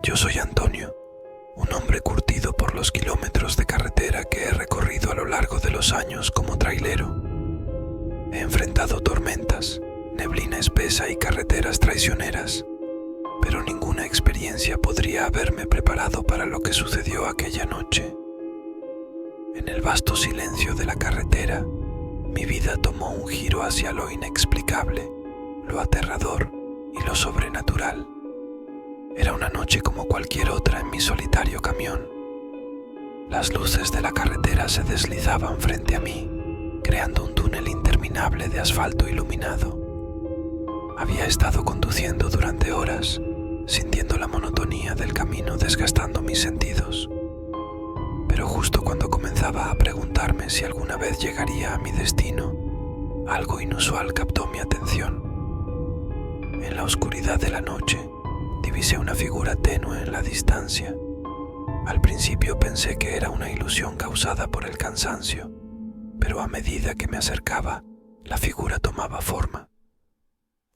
Yo soy Antonio, un hombre curtido por los kilómetros de carretera que he recorrido a lo largo de los años como trailero. He enfrentado tormentas, neblina espesa y carreteras traicioneras, pero ninguna experiencia podría haberme preparado para lo que sucedió aquella noche. En el vasto silencio de la carretera, mi vida tomó un giro hacia lo inexplicable, lo aterrador y lo sobrenatural. Era una noche como cualquier otra en mi solitario camión. Las luces de la carretera se deslizaban frente a mí, creando un túnel interminable de asfalto iluminado. Había estado conduciendo durante horas, sintiendo la monotonía del camino desgastando mis sentidos. Pero justo cuando comenzaba a preguntarme si alguna vez llegaría a mi destino, algo inusual captó mi atención. En la oscuridad de la noche, divisé una figura tenue en la distancia. Al principio pensé que era una ilusión causada por el cansancio, pero a medida que me acercaba, la figura tomaba forma.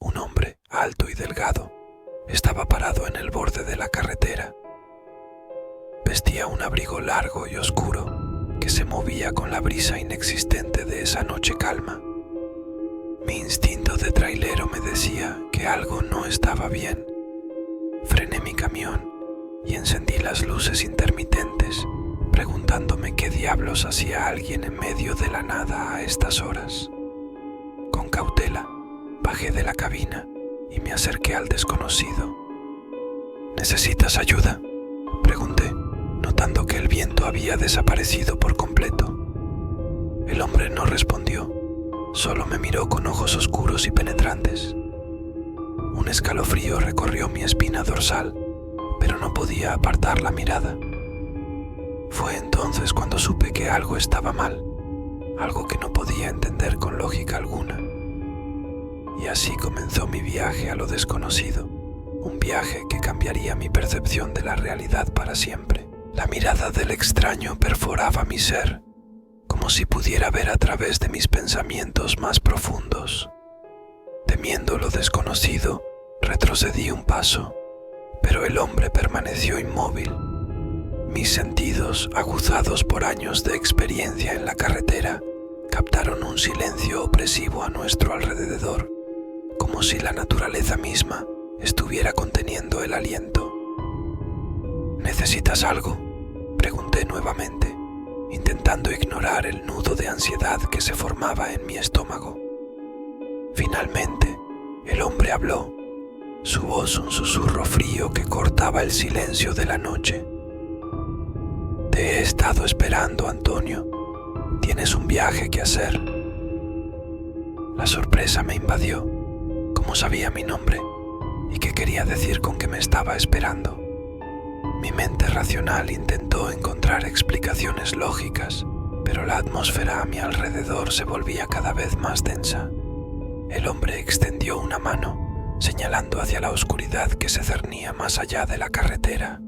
Un hombre, alto y delgado, estaba parado en el borde de la carretera. Vestía un abrigo largo y oscuro que se movía con la brisa inexistente de esa noche calma. Mi instinto de trailero me decía que algo no estaba bien. Frené mi camión y encendí las luces intermitentes, preguntándome qué diablos hacía alguien en medio de la nada a estas horas. Con cautela, bajé de la cabina y me acerqué al desconocido. ¿Necesitas ayuda?, pregunté, notando que el viento había desaparecido por completo. El hombre no respondió, solo me miró con ojos oscuros y penetrantes. Un escalofrío recorrió mi espina dorsal, pero no podía apartar la mirada. Fue entonces cuando supe que algo estaba mal, algo que no podía entender con lógica alguna. Y así comenzó mi viaje a lo desconocido, un viaje que cambiaría mi percepción de la realidad para siempre. La mirada del extraño perforaba mi ser, como si pudiera ver a través de mis pensamientos más profundos. Temiendo lo desconocido, retrocedí un paso, pero el hombre permaneció inmóvil. Mis sentidos, aguzados por años de experiencia en la carretera, captaron un silencio opresivo a nuestro alrededor, como si la naturaleza misma estuviera conteniendo el aliento. ¿Necesitas algo?, pregunté nuevamente, intentando ignorar el nudo de ansiedad que se formaba en mi estómago. Finalmente, el hombre habló, su voz un susurro frío que cortaba el silencio de la noche. Te he estado esperando, Antonio. Tienes un viaje que hacer. La sorpresa me invadió. ¿Cómo sabía mi nombre? ¿Y qué quería decir con que me estaba esperando? Mi mente racional intentó encontrar explicaciones lógicas, pero la atmósfera a mi alrededor se volvía cada vez más densa. El hombre extendió una mano, señalando hacia la oscuridad que se cernía más allá de la carretera.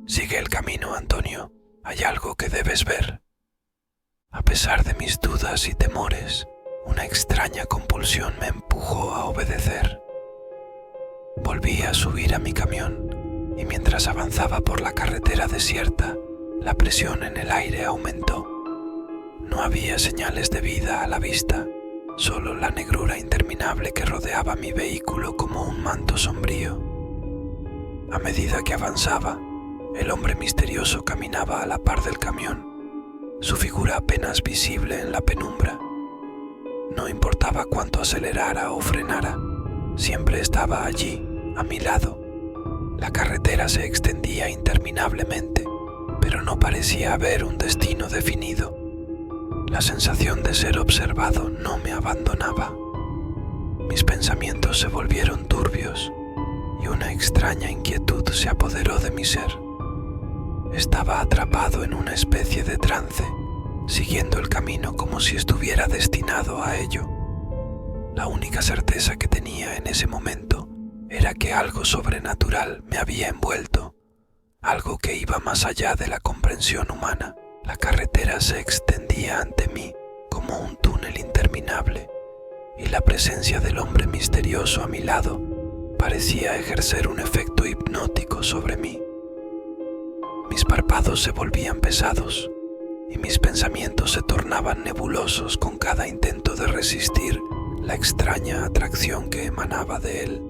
Sigue el camino, Antonio. Hay algo que debes ver. A pesar de mis dudas y temores, una extraña compulsión me empujó a obedecer. Volví a subir a mi camión, y mientras avanzaba por la carretera desierta, la presión en el aire aumentó. No había señales de vida a la vista, solo la negrura interminable que rodeaba mi vehículo como un manto sombrío. A medida que avanzaba, el hombre misterioso caminaba a la par del camión, su figura apenas visible en la penumbra. No importaba cuánto acelerara o frenara, siempre estaba allí, a mi lado. La carretera se extendía interminablemente, pero no parecía haber un destino definido. La sensación de ser observado no me abandonaba. Mis pensamientos se volvieron turbios y una extraña inquietud se apoderó de mi ser. Estaba atrapado en una especie de trance, siguiendo el camino como si estuviera destinado a ello. La única certeza que tenía en ese momento era que algo sobrenatural me había envuelto, algo que iba más allá de la comprensión humana. La carretera se extendía ante mí como un túnel interminable, y la presencia del hombre misterioso a mi lado parecía ejercer un efecto hipnótico sobre mí. Mis párpados se volvían pesados y mis pensamientos se tornaban nebulosos con cada intento de resistir la extraña atracción que emanaba de él.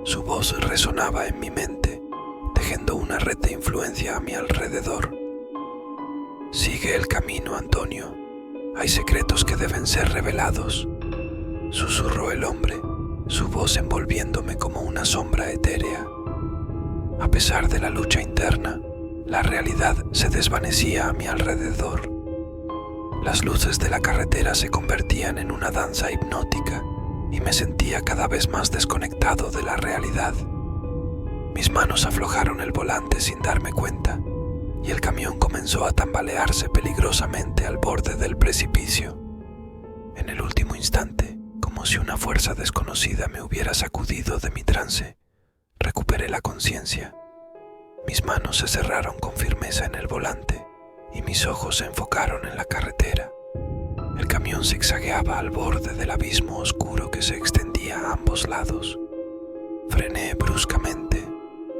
Su voz resonaba en mi mente, tejiendo una red de influencia a mi alrededor. «Sigue el camino, Antonio. Hay secretos que deben ser revelados», susurró el hombre, su voz envolviéndome como una sombra etérea. A pesar de la lucha interna, la realidad se desvanecía a mi alrededor. Las luces de la carretera se convertían en una danza hipnótica y me sentía cada vez más desconectado de la realidad. Mis manos aflojaron el volante sin darme cuenta y el camión comenzó a tambalearse peligrosamente al borde del precipicio. En el último instante, como si una fuerza desconocida me hubiera sacudido de mi trance, recuperé la conciencia. Mis manos se cerraron con firmeza en el volante y mis ojos se enfocaron en la carretera. El camión zigzagueaba al borde del abismo oscuro que se extendía a ambos lados. Frené bruscamente.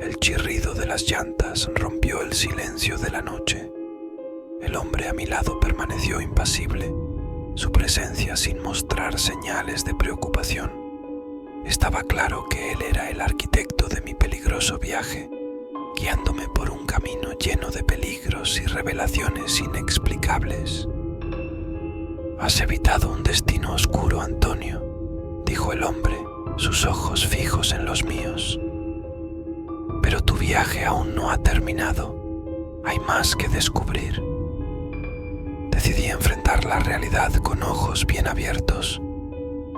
El chirrido de las llantas rompió el silencio de la noche. El hombre a mi lado permaneció impasible, su presencia sin mostrar señales de preocupación. Estaba claro que él era el arquitecto de mi peligroso viaje, guiándome por un camino lleno de peligros y revelaciones inexplicables. «Has evitado un destino oscuro, Antonio», dijo el hombre, sus ojos fijos en los míos. «Pero tu viaje aún no ha terminado. Hay más que descubrir». Decidí enfrentar la realidad con ojos bien abiertos.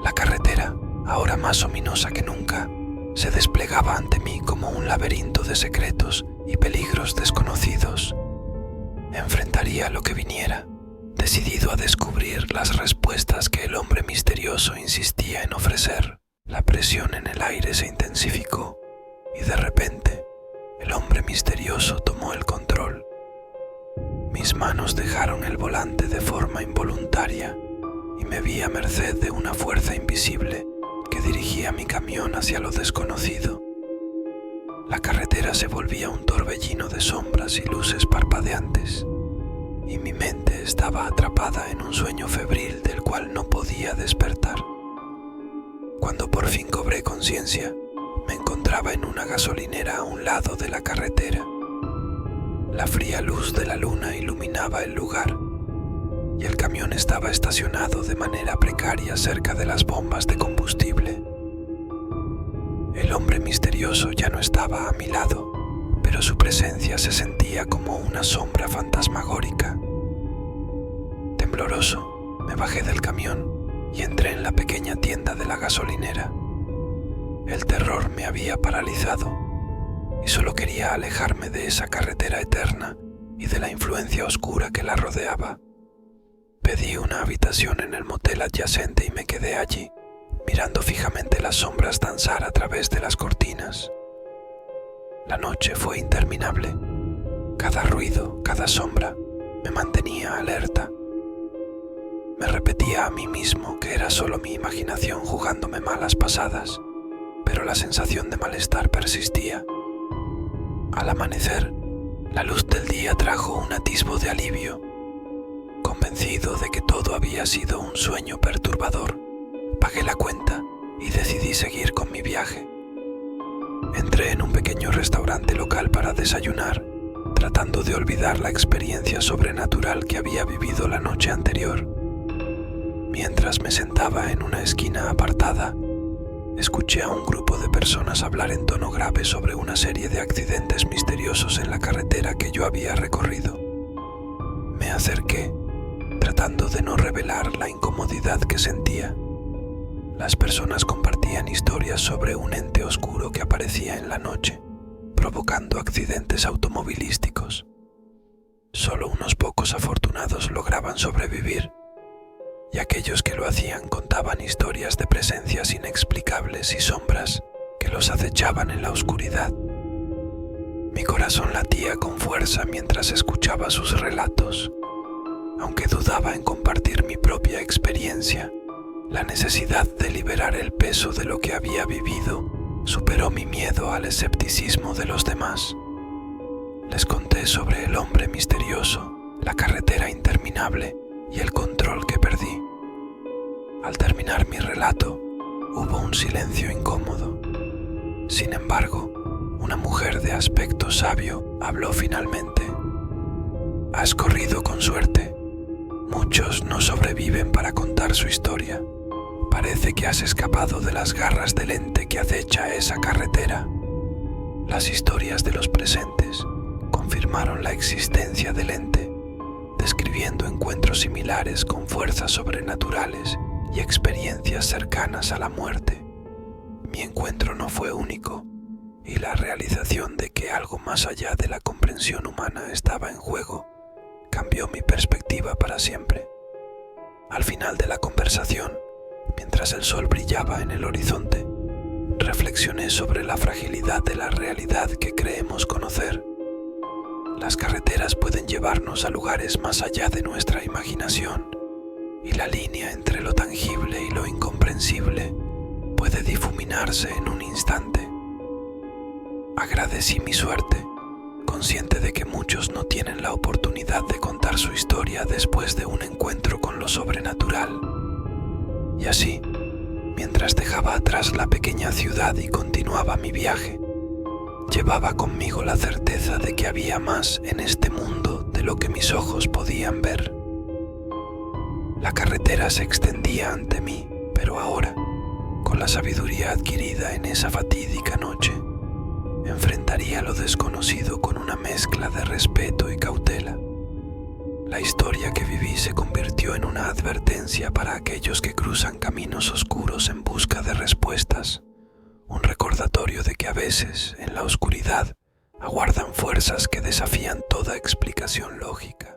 La carretera, ahora más ominosa que nunca, se desplegaba ante mí como un laberinto de secretos y peligros desconocidos. Enfrentaría lo que viniera, decidido a descubrir las respuestas que el hombre misterioso insistía en ofrecer. La presión en el aire se intensificó y de repente el hombre misterioso tomó el control. Mis manos dejaron el volante de forma involuntaria y me vi a merced de una fuerza invisible que dirigía mi camión hacia lo desconocido. La carretera se volvía un torbellino de sombras y luces parpadeantes, y mi mente estaba atrapada en un sueño febril del cual no podía despertar. Cuando por fin cobré conciencia, me encontraba en una gasolinera a un lado de la carretera. La fría luz de la luna iluminaba el lugar, y el camión estaba estacionado de manera precaria cerca de las bombas de combustible. El hombre misterioso ya no estaba a mi lado, pero su presencia se sentía como una sombra fantasmagórica. Tembloroso, me bajé del camión y entré en la pequeña tienda de la gasolinera. El terror me había paralizado y solo quería alejarme de esa carretera eterna y de la influencia oscura que la rodeaba. Pedí una habitación en el motel adyacente y me quedé allí, mirando fijamente las sombras danzar a través de las cortinas. La noche fue interminable. Cada ruido, cada sombra, me mantenía alerta. Me repetía a mí mismo que era solo mi imaginación jugándome malas pasadas, pero la sensación de malestar persistía. Al amanecer, la luz del día trajo un atisbo de alivio. Convencido de que todo había sido un sueño perturbador, pagué la cuenta y decidí seguir con mi viaje. Entré en un pequeño restaurante local para desayunar, tratando de olvidar la experiencia sobrenatural que había vivido la noche anterior. Mientras me sentaba en una esquina apartada, escuché a un grupo de personas hablar en tono grave sobre una serie de accidentes misteriosos en la carretera que yo había recorrido. Me acerqué, tratando de no revelar la incomodidad que sentía. Las personas compartían historias sobre un ente oscuro que aparecía en la noche, provocando accidentes automovilísticos. Solo unos pocos afortunados lograban sobrevivir, y aquellos que lo hacían contaban historias de presencias inexplicables y sombras que los acechaban en la oscuridad. Mi corazón latía con fuerza mientras escuchaba sus relatos. Aunque dudaba en compartir mi propia experiencia, La necesidad de liberar el peso de lo que había vivido superó mi miedo al escepticismo de los demás. Les conté sobre el hombre misterioso, la carretera interminable y el control que perdí. Al terminar mi relato, hubo un silencio incómodo. Sin embargo, una mujer de aspecto sabio habló finalmente. Has corrido con suerte. Muchos no sobreviven para contar su historia. Parece que has escapado de las garras del ente que acecha esa carretera. Las historias de los presentes confirmaron la existencia del ente, describiendo encuentros similares con fuerzas sobrenaturales y experiencias cercanas a la muerte. Mi encuentro no fue único, y la realización de que algo más allá de la comprensión humana estaba en juego cambió mi perspectiva para siempre. Al final de la conversación, mientras el sol brillaba en el horizonte, reflexioné sobre la fragilidad de la realidad que creemos conocer. Las carreteras pueden llevarnos a lugares más allá de nuestra imaginación, y la línea entre lo tangible y lo incomprensible puede difuminarse en un instante. Agradecí mi suerte, consciente de que muchos no tienen la oportunidad de contar su historia después de un encuentro con lo sobrenatural. Y así, mientras dejaba atrás la pequeña ciudad y continuaba mi viaje, llevaba conmigo la certeza de que había más en este mundo de lo que mis ojos podían ver. La carretera se extendía ante mí, pero ahora, con la sabiduría adquirida en esa fatídica noche, enfrentaría lo desconocido con una mezcla de respeto y cautela. La historia que viví se convirtió en una advertencia para aquellos que cruzan caminos oscuros en busca de respuestas, un recordatorio de que a veces, en la oscuridad, aguardan fuerzas que desafían toda explicación lógica.